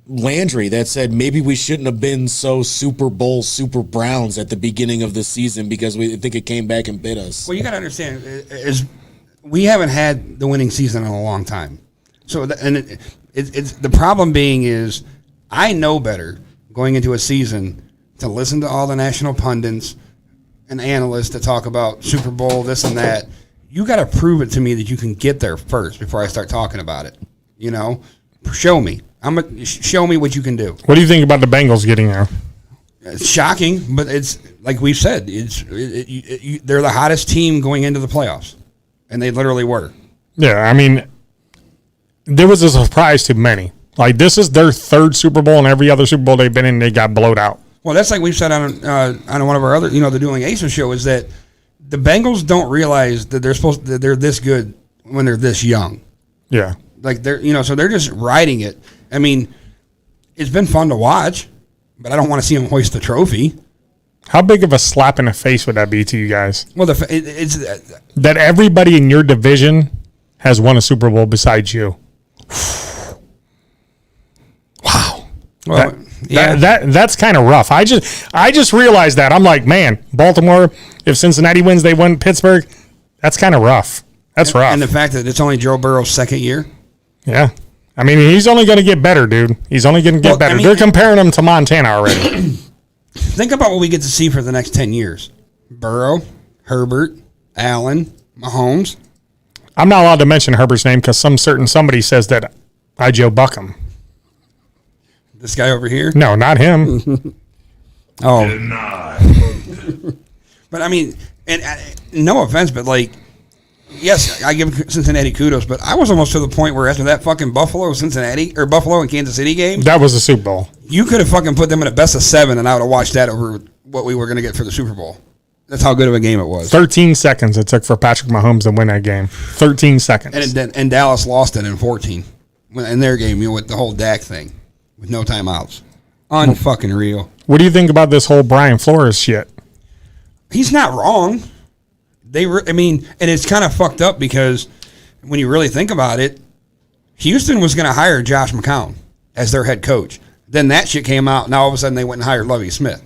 Landry that said maybe we shouldn't have been so Super Bowl Super Browns at the beginning of the season because we think it came back and bit us. Well, you got to understand, we haven't had the winning season in a long time. So, it's the problem being is I know better going into a season to listen to all the national pundits and analysts that talk about Super Bowl, this and that. You got to prove it to me that you can get there first before I start talking about it. Show me. Show me what you can do. What do you think about the Bengals getting there? It's shocking, but it's like we've said. They're the hottest team going into the playoffs, and they literally were. Yeah, I mean, there was a surprise to many. Like, this is their third Super Bowl, and every other Super Bowl they've been in, they got blowed out. Well, that's like we've said on one of our other, the Dueling Aces show, is that the Bengals don't realize that they're this good when they're this young. Yeah. Like so they're just riding it. I mean, it's been fun to watch, but I don't want to see them hoist the trophy. How big of a slap in the face would that be to you guys? Well, it's that everybody in your division has won a Super Bowl besides you. Wow. well, That's kind of rough. I just realized that. I'm like, man, Baltimore, if Cincinnati wins, they win Pittsburgh. That's kind of rough. That's rough. And the fact that it's only Joe Burrow's second year. Yeah. I mean, he's only going to get better, dude. He's only going to get better. They're comparing him to Montana already. Think about what we get to see for the next 10 years. Burrow, Herbert, Allen, Mahomes. I'm not allowed to mention Herbert's name because somebody says that I Joe Buck him. This guy over here? No, not him. Oh. But, I mean, and no offense, but, like, yes, I give Cincinnati kudos, but I was almost to the point where after that fucking Buffalo and Kansas City game, That was the Super Bowl. you could have fucking put them in a best of 7, and I would have watched that over what we were going to get for the Super Bowl. That's how good of a game it was. 13 seconds it took for Patrick Mahomes to win that game. 13 seconds. And Dallas lost it in 14 in their game, with the whole Dak thing with no timeouts. Unfucking real. What do you think about this whole Brian Flores shit? He's not wrong. And it's kind of fucked up because when you really think about it, Houston was going to hire Josh McCown as their head coach. Then that shit came out. Now all of a sudden they went and hired Lovie Smith.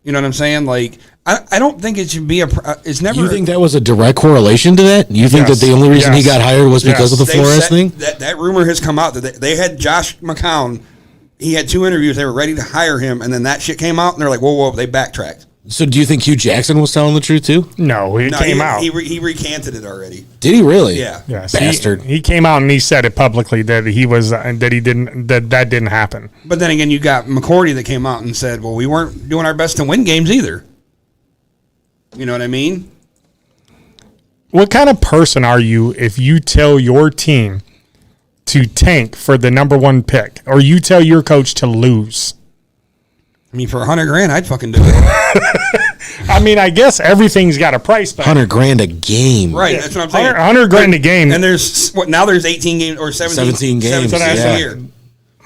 You know what I'm saying? Like, I don't think it should be it's never. You think that was a direct correlation to that? You think Yes. that the only reason he Yes. got hired was because of the they've Flores said thing? That rumor has come out that they had Josh McCown. He had 2 interviews. They were ready to hire him, and then that shit came out, and they're like, whoa, they backtracked. So do you think Hugh Jackson was telling the truth too? No, it came out. He recanted it already. Did he really? Yeah. Yes, Bastard. He came out and he said it publicly that he was that didn't happen. But then again, you got McCourty that came out and said, well, we weren't doing our best to win games either. You know what I mean? What kind of person are you if you tell your team to tank for the number 1 pick, or you tell your coach to lose? I mean, for $100,000, I'd fucking do it. I mean, I guess everything's got a price, but $100,000 a game. Right, that's what I'm saying. 100 grand a game. And there's now there's 18 games or 17 games, 17 yeah. a year.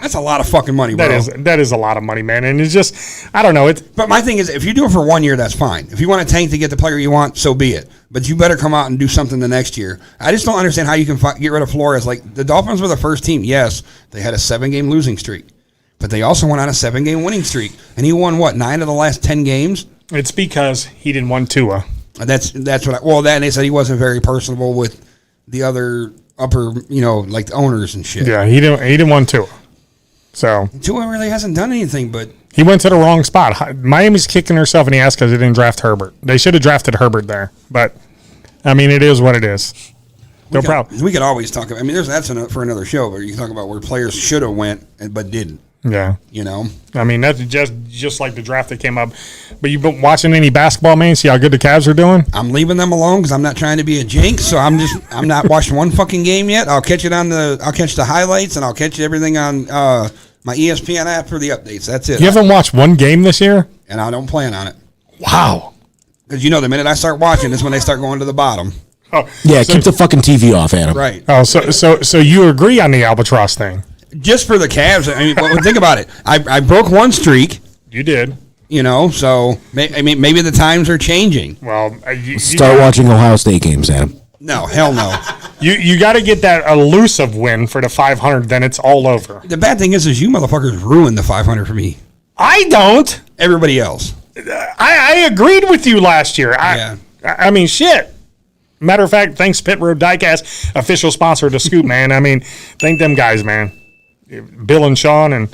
That's a lot of fucking money, bro. that is a lot of money, man. And it's just, I don't know. But my thing is, if you do it for 1 year, that's fine. If you want to tank to get the player you want, so be it. But you better come out and do something the next year. I just don't understand how you can get rid of Flores. Like, the Dolphins were the first team. Yes, they had a 7-game losing streak. But they also went on a 7-game winning streak. And he won, 9 of the last 10 games? It's because he didn't want Tua. That's what and they said he wasn't very personable with the other upper, like the owners and shit. Yeah, he didn't want Tua. So Tua really hasn't done anything, but he went to the wrong spot. Miami's kicking herself in the ass because they didn't draft Herbert. They should have drafted Herbert there. But, I mean, it is what it is. No problem. we could always talk about. I mean, that's for another show. But you can talk about where players should have went but didn't. Yeah. You know, I mean, that's just like the draft that came up. But you've been watching any basketball, man? See how good the Cavs are doing? I'm leaving them alone because I'm not trying to be a jinx. So I'm not watching one fucking game yet. I'll catch the highlights and I'll catch everything on my ESPN app for the updates. That's it. You haven't watched one game this year? And I don't plan on it Wow. because the minute I start watching is when they start going to the bottom. Oh, Yeah, so, keep the fucking TV off, Adam. Right. Oh, so you agree on the albatross thing? Just for the Cavs. I mean, well, think about it. I broke one streak. You did. So maybe the times are changing. Well, Start watching Ohio State games, Adam. No, hell no. You got to get that elusive win for the 500. Then it's all over. The bad thing is you motherfuckers ruined the 500 for me. I don't. Everybody else. I agreed with you last year. Yeah. I mean, shit. Matter of fact, thanks Pit Road Diecast, official sponsor to Scoop, man. I mean, thank them guys, man. Bill and Sean and.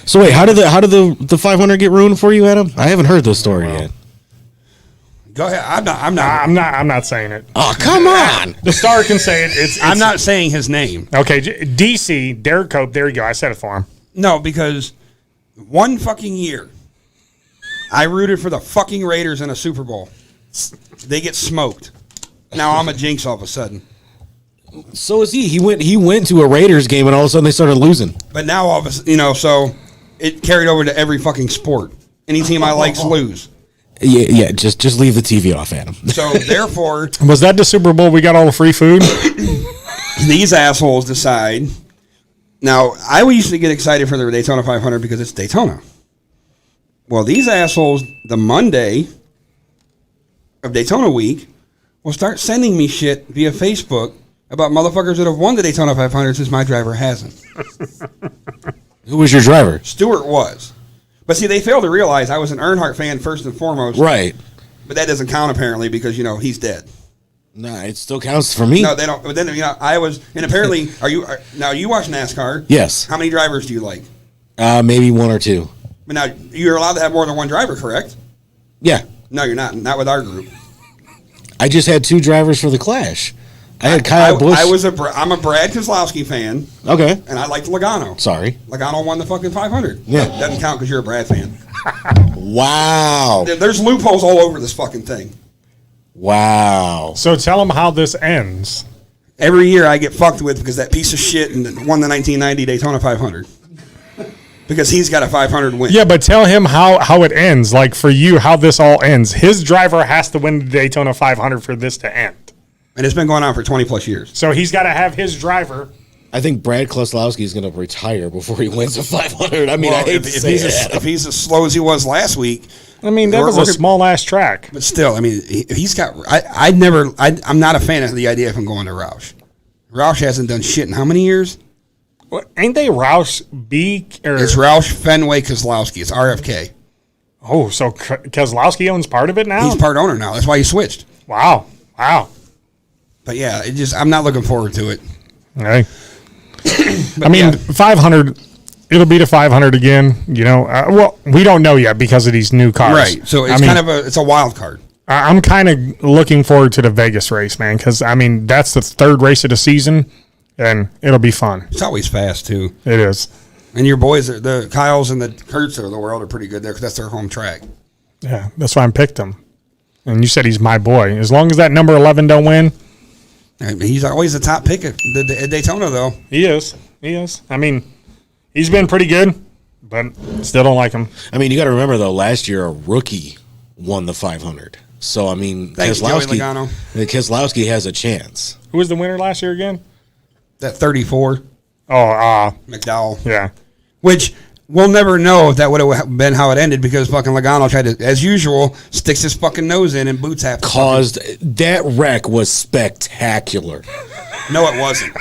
So wait, how did the 500 get ruined for you, Adam? I haven't heard this story yet. Go ahead. I'm not saying it. Oh, come on. The Star can say it. I'm not saying his name. Okay, DC, Derek Cope, there you go. I said it for him. No, because one fucking year, I rooted for the fucking Raiders in a Super Bowl. They get smoked. Now I'm a jinx all of a sudden. So is he. He went to a Raiders game and all of a sudden they started losing. But now all of a sudden, so it carried over to every fucking sport. Any team I like's lose. Yeah. Just leave the TV off, Adam. So therefore, Was that the Super Bowl we got all the free food? these assholes decide. Now, I used to get excited for the Daytona 500 because it's Daytona. Well, these assholes, the Monday of Daytona week, will start sending me shit via Facebook about motherfuckers that have won the Daytona 500 since my driver hasn't. Who was your driver? Stewart was. But see, they fail to realize I was an Earnhardt fan first and foremost. Right. But that doesn't count apparently because, he's dead. Nah, it still counts for me. No, they don't. But then, I was, and apparently, now you watch NASCAR. Yes. How many drivers do you like? Maybe one or two. But now, you're allowed to have more than one driver, correct? Yeah. No, you're not. Not with our group. I just had two drivers for the Clash. I had Kyle Busch. I'm a Brad Keselowski fan, Okay. and I liked Logano. Sorry. Logano won the fucking 500. Yeah. That doesn't count because you're a Brad fan. Wow. There's loopholes all over this fucking thing. Wow. So tell them how this ends. Every year I get fucked with because that piece of shit won the 1990 Daytona 500. Because he's got a 500 win. Yeah, but tell him how it ends. Like for you, how this all ends. His driver has to win the Daytona 500 for this to end. And it's been going on for 20 plus years. So he's got to have his driver. I think Brad Keselowski is going to retire before he wins the 500. I mean, I hate to say if he's as slow as he was last week. I mean, that was a small ass track. But still, I mean, he's got. I'm not a fan of the idea of him going to Roush. Roush hasn't done shit in how many years? Well, ain't they Roush B? It's Roush Fenway Keselowski. It's RFK. Oh, so Keselowski owns part of it now? He's part owner now. That's why he switched. Wow. But yeah, I'm not looking forward to it. Right. But I mean, yeah. 500, it'll be to 500 again. Well, we don't know yet because of these new cars. Right. So it's it's a wild card. I'm kind of looking forward to the Vegas race, man, because, I mean, that's the third race of the season, and it'll be fun. It's always fast, too. It is. And your boys, the Kyles and the Kurtz of the world are pretty good there because that's their home track. Yeah, that's why I picked him. And you said he's my boy. As long as that number 11 don't win. He's always the top pick at Daytona, though. He is. I mean, he's been pretty good, but still don't like him. I mean, you got to remember, though, last year a rookie won the 500. So, I mean, Thanks, Joey Logano. Keselowski has a chance. Who was the winner last year again? That 34, Oh, McDowell. yeah. Which we'll never know if that would have been how it ended because fucking Logano tried to, as usual, sticks his fucking nose in and boots half. That wreck was spectacular. No, it wasn't.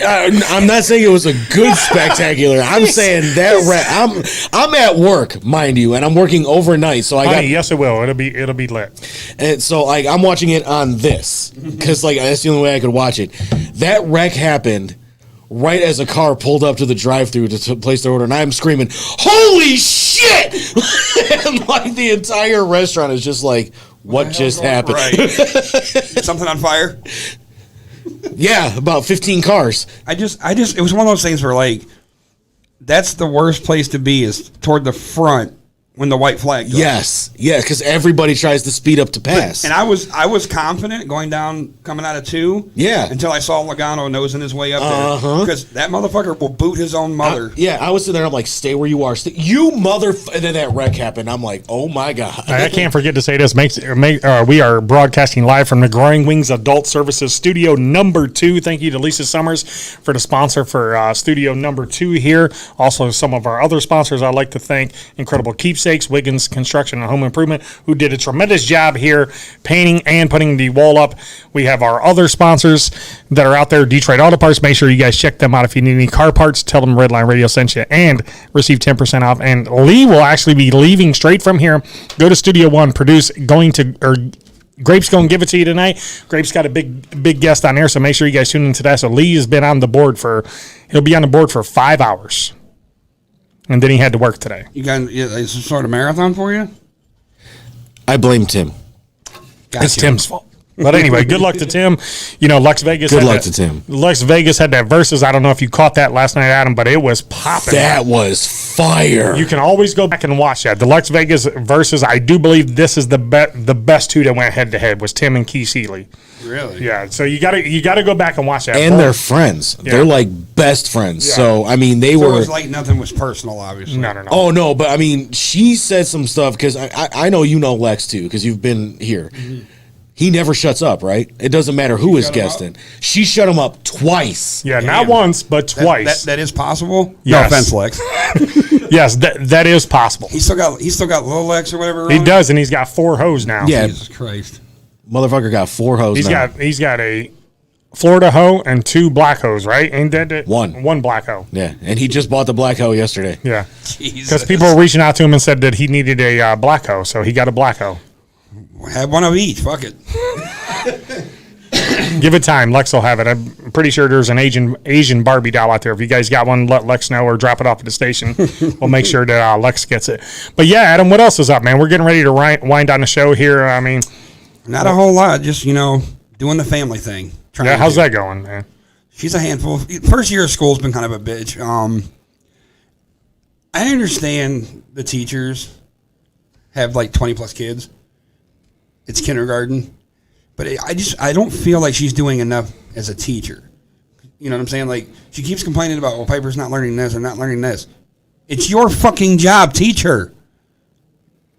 I'm not saying it was a good spectacular. I'm saying that wreck. I'm at work, mind you, and I'm working overnight, so Yes, it will. It'll be lit. And so I'm watching it on this because that's the only way I could watch it. That wreck happened right as a car pulled up to the drive-thru to place their order, and I'm screaming, "Holy shit!" And the entire restaurant is just like, "What just happened?" Right. Something on fire. Yeah, about 15 cars. I just, it was one of those things where that's the worst place to be, is toward the front when the white flag goes. Yes, yeah, because everybody tries to speed up to pass. And I was confident going down, coming out of 2. Yeah. Until I saw Logano nosing his way up there. Because that motherfucker will boot his own mother. I was sitting there. I'm like, stay where you are. You and then that wreck happened. I'm like, oh my god. I can't forget to say this. We are broadcasting live from the Growing Wings Adult Services Studio number 2. Thank you to Lisa Summers for the sponsor for studio number 2 here. Also, some of our other sponsors I'd like to thank. Incredible Keepsakes, Wiggins Construction and Home Improvement, who did a tremendous job here painting and putting the wall up. We have our other sponsors that are out there, Detroit Auto Parts. Make sure you guys check them out. If you need any car parts, tell them Redline Radio sent you and receive 10% off. And Lee will actually be leaving straight from here. Go to Studio One, Grape's going to give it to you tonight. Grape's got a big guest on there, so make sure you guys tune into that. So Lee has been on the board he'll be on the board for 5 hours. And then he had to work today. You guys, it's some sort of marathon for you? I blame Tim. Gotcha. It's Tim's fault. But anyway, good luck to Tim. You know, Lex Vegas. Good luck to Tim. Lex Vegas had that versus. I don't know if you caught that last night, Adam, but it was popping. That was fire. You can always go back and watch that. The Lex Vegas versus. I do believe this is the best 2 that went head to head was Tim and Keith Seeley. Really? Yeah. So you gotta go back and watch that. And they're friends. Yeah. They're like best friends. Yeah. So I mean, It was like nothing was personal, obviously. No. Oh no, but I mean, she said some stuff because I know you know Lex too because you've been here. Mm-hmm. He never shuts up, right? It doesn't matter who is guesting. She shut him up twice. Yeah, not once, but twice. That is possible. Yes. No offense, Lex. Yes, that is possible. He's still got little Lex or whatever. He does, and he's got 4 hoes now. Yeah. Jesus Christ. Motherfucker got 4 hoes. He's got a Florida hoe and 2 black hoes, right? Ain't that it? One black hoe. Yeah, and he just bought the black hoe yesterday. Yeah, Jesus. because people were reaching out to him and said that he needed a black hoe, so he got a black hoe. Have one of each. Fuck it. Give it time. Lex will have it. I'm pretty sure there's an Asian Barbie doll out there. If you guys got one, let Lex know or drop it off at the station. We'll make sure that Lex gets it. But yeah, Adam, what else is up, man? We're getting ready to wind down the show here. I mean, not a whole lot. Just doing the family thing. Yeah, how's that going, man? She's a handful. First year of school's been kind of a bitch. I understand the teachers have like 20 plus kids. It's kindergarten. But I don't feel like she's doing enough as a teacher. You know what I'm saying? Like, she keeps complaining about, well, Piper's not learning this or not learning this. It's your fucking job, teach her.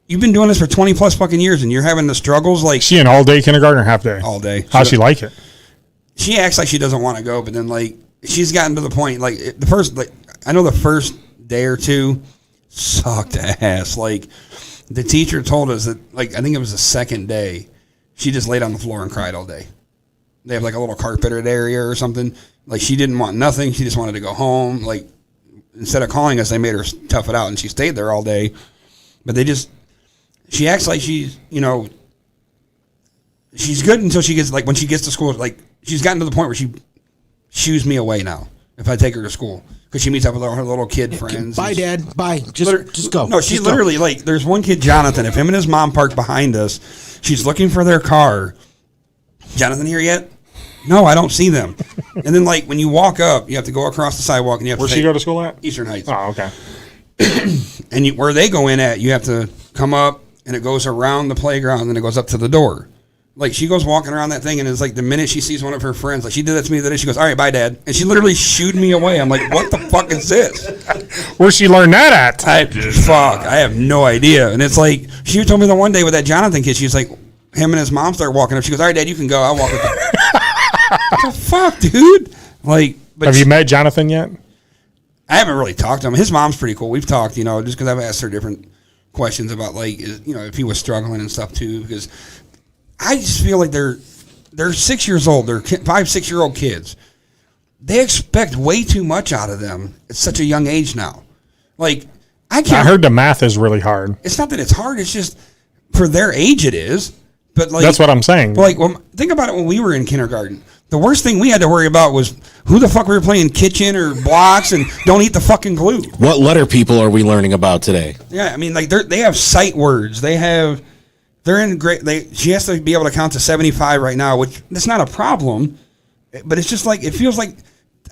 You've been doing this for 20 plus fucking years and you're having the struggles like... She an all-day kindergarten or half-day? All day. How's she like it? She acts like she doesn't want to go, but then, like, she's gotten to the point, like, I know the first day or 2 sucked ass. Like, the teacher told us that, like, I think it was the second day, she just laid on the floor and cried all day. They have, like, a little carpeted area or something. Like, she didn't want nothing. She just wanted to go home. Like, instead of calling us, they made her tough it out, and she stayed there all day. But she acts like she's, she's good until she gets, like, when she gets to school, like, she's gotten to the point where she shoos me away now if I take her to school. Because she meets up with her little kid friends. Bye, Dad. Bye. Just go. No, she Just literally, like, there's one kid, Jonathan. If him and his mom park behind us, she's looking for their car. Jonathan here yet? No, I don't see them. And then, like, when you walk up, you have to go across the sidewalk. And you have Where'd to she go to school at? Eastern Heights. Oh, okay. And where they go in at, you have to come up, and it goes around the playground, and then it goes up to the door. Like, she goes walking around that thing, and it's like the minute she sees one of her friends, like, she did that to me the other day, she goes, all right, bye, Dad. And she literally shooed me away. I'm like, what the fuck is this? Where'd she learn that at? I have no idea. And it's like, she told me the one day with that Jonathan kid, she's like, him and his mom start walking up. She goes, all right, Dad, you can go. I'll walk with you. What the fuck, dude? Like, but Have you met Jonathan yet? I haven't really talked to him. His mom's pretty cool. We've talked, just because I've asked her different questions about, like, if he was struggling and stuff too, because I just feel like they're 6 years old. They're 5-6-year-old kids. They expect way too much out of them at such a young age now. Like, I heard the math is really hard. It's not that it's hard. It's just for their age it is. But like, that's what I'm saying. Like, think about it when we were in kindergarten. The worst thing we had to worry about was who the fuck we were playing kitchen or blocks and don't eat the fucking glue. What letter people are we learning about today? Yeah, I mean, like, they have sight words. They're in great. She has to be able to count to 75 right now, which that's not a problem. But it's just like, it feels like,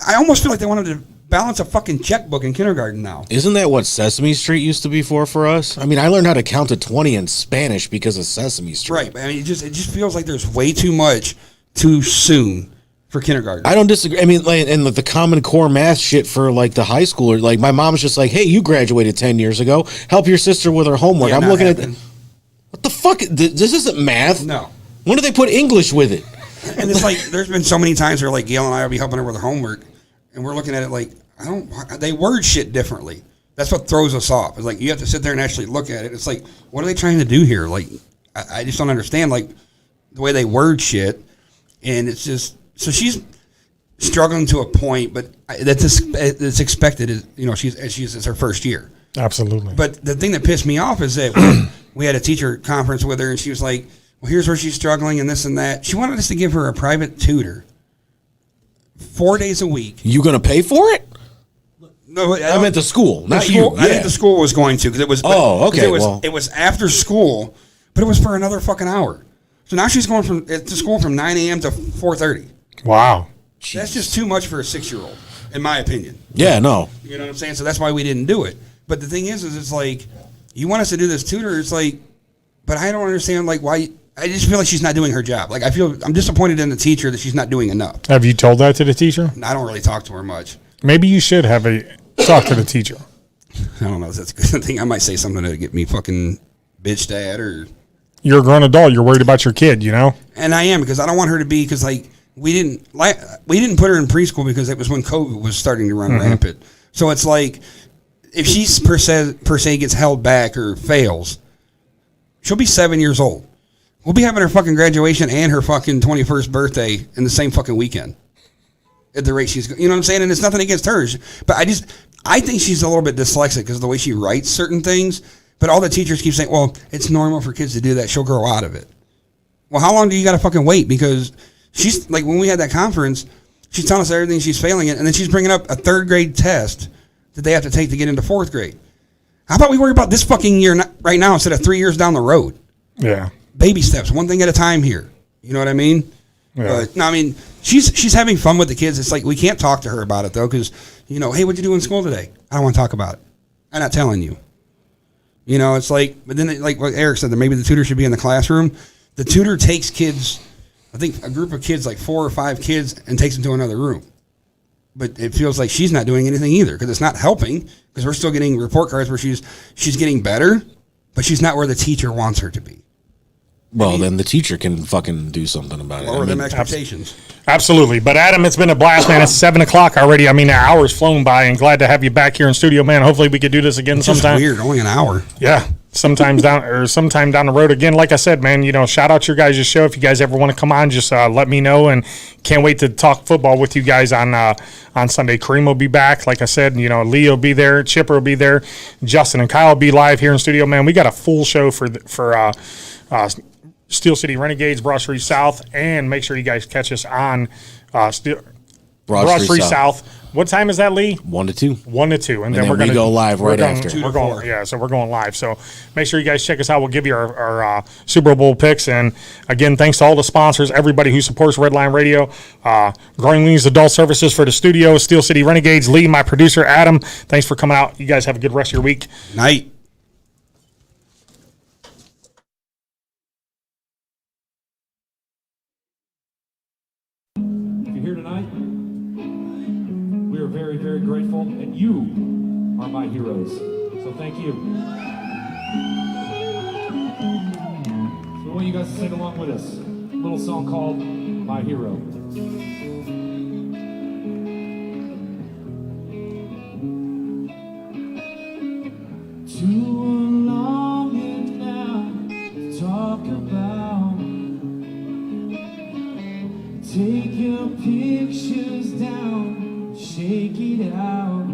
I almost feel like they want them to balance a fucking checkbook in kindergarten now. Isn't that what Sesame Street used to be for us? I mean, I learned how to count to 20 in Spanish because of Sesame Street. Right. I mean, it just feels like there's way too much too soon for kindergarten. I don't disagree. I mean, like, and the Common Core math shit for like the high schooler. Like, my mom's just like, "Hey, you graduated 10 years ago. Help your sister with her homework." Yeah, I'm not looking happening. at what the fuck? This isn't math. No. When do they put English with it? And it's like there's been so many times where like Gail and I will be helping her with her homework, and we're looking at it like they word shit differently. That's what throws us off. It's like you have to sit there and actually look at it. It's like, what are they trying to do here? Like, I just don't understand like the way they word shit, and it's just so she's struggling to a point, but it's expected. Is it's her first year. Absolutely. But the thing that pissed me off is that we had a teacher conference with her, and she was like, well, here's where she's struggling and this and that. She wanted us to give her a private tutor 4 days a week. You gonna pay for it? No, I meant the school, not school, you. I think the school was going to because it was. Oh, okay, It was after school, but it was for another fucking hour. So now she's going to school from 9 a.m. to 4:30. Wow. That's just too much for a 6-year-old, in my opinion. Yeah, no. You know what I'm saying? So that's why we didn't do it. But the thing is it's like, you want us to do this tutor. It's like, but I don't understand like why. I just feel like she's not doing her job. Like I'm disappointed in the teacher that she's not doing enough. Have you told that to the teacher? I don't really talk to her much. Maybe you should have talk to the teacher. I don't know if that's a good thing. I might say something to get me fucking bitched at or. You're a grown adult. You're worried about your kid, you know? And I am because I don't want her to be because like we didn't put her in preschool because it was when COVID was starting to run rampant. So it's like if she per se gets held back or fails, she'll be 7 years old. We'll be having her fucking graduation and her fucking 21st birthday in the same fucking weekend. At the rate she's, you know what I'm saying? And it's nothing against her. But I think she's a little bit dyslexic because of the way she writes certain things. But all the teachers keep saying, well, it's normal for kids to do that. She'll grow out of it. Well, how long do you got to fucking wait? Because she's, like, when we had that conference, she's telling us everything she's failing at. And then she's bringing up a 3rd grade test that they have to take to get into 4th grade. How about we worry about this fucking year right now instead of 3 years down the road? Yeah. Baby steps, one thing at a time here. You know what I mean? Yeah. But no, I mean she's having fun with the kids. It's like we can't talk to her about it though, because hey, what'd you do in school today? I don't want to talk about it. I'm not telling you. It's like, but then like what Eric said, that maybe the tutor should be in the classroom. The tutor takes kids, I think a group of kids, like 4 or 5 kids, and takes them to another room. But it feels like she's not doing anything either because it's not helping. Because we're still getting report cards where she's getting better, but she's not where the teacher wants her to be. Well, then the teacher can fucking do something about it. Or them expectations. Absolutely. But Adam, it's been a blast, man. It's 7 o'clock already. I mean, an hour's flown by, and glad to have you back here in studio, man. Hopefully we could do this again It's just sometime. weird, only an hour. Yeah. Sometime down the road again. Like I said, man, shout out your guys' show. If you guys ever want to come on, just let me know, and can't wait to talk football with you guys on Sunday. Kareem will be back. Like I said, Lee will be there, Chipper will be there, Justin and Kyle will be live here in studio, man. We got a full show for Steel City Renegades, Broad Street South, and make sure you guys catch us on Broad Street South. What time is that, Lee? 1 to 2. 1 to 2, and then we're gonna go live right after. to We're 4. going, yeah. So we're going live. So make sure you guys check us out. We'll give you our Super Bowl picks, and again, thanks to all the sponsors, everybody who supports Redline Radio, Growing Wings Adult Services for the studio, Steel City Renegades, Lee, my producer, Adam. Thanks for coming out. You guys have a good rest of your week. Night. Here tonight, we are very, very grateful, and you are my heroes. So thank you. So I want you guys to sing along with us. A little song called My Hero. Too long and now talk about. Take your pictures down, shake it out.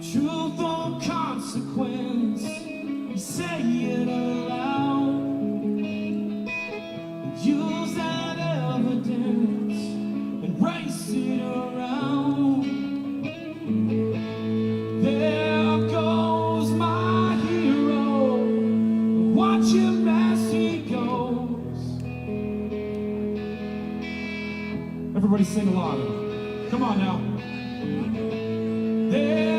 Truth or consequence, say it aloud. Use that evidence and race it around. There goes my hero, watch him as he goes. Everybody sing along. Come on now. There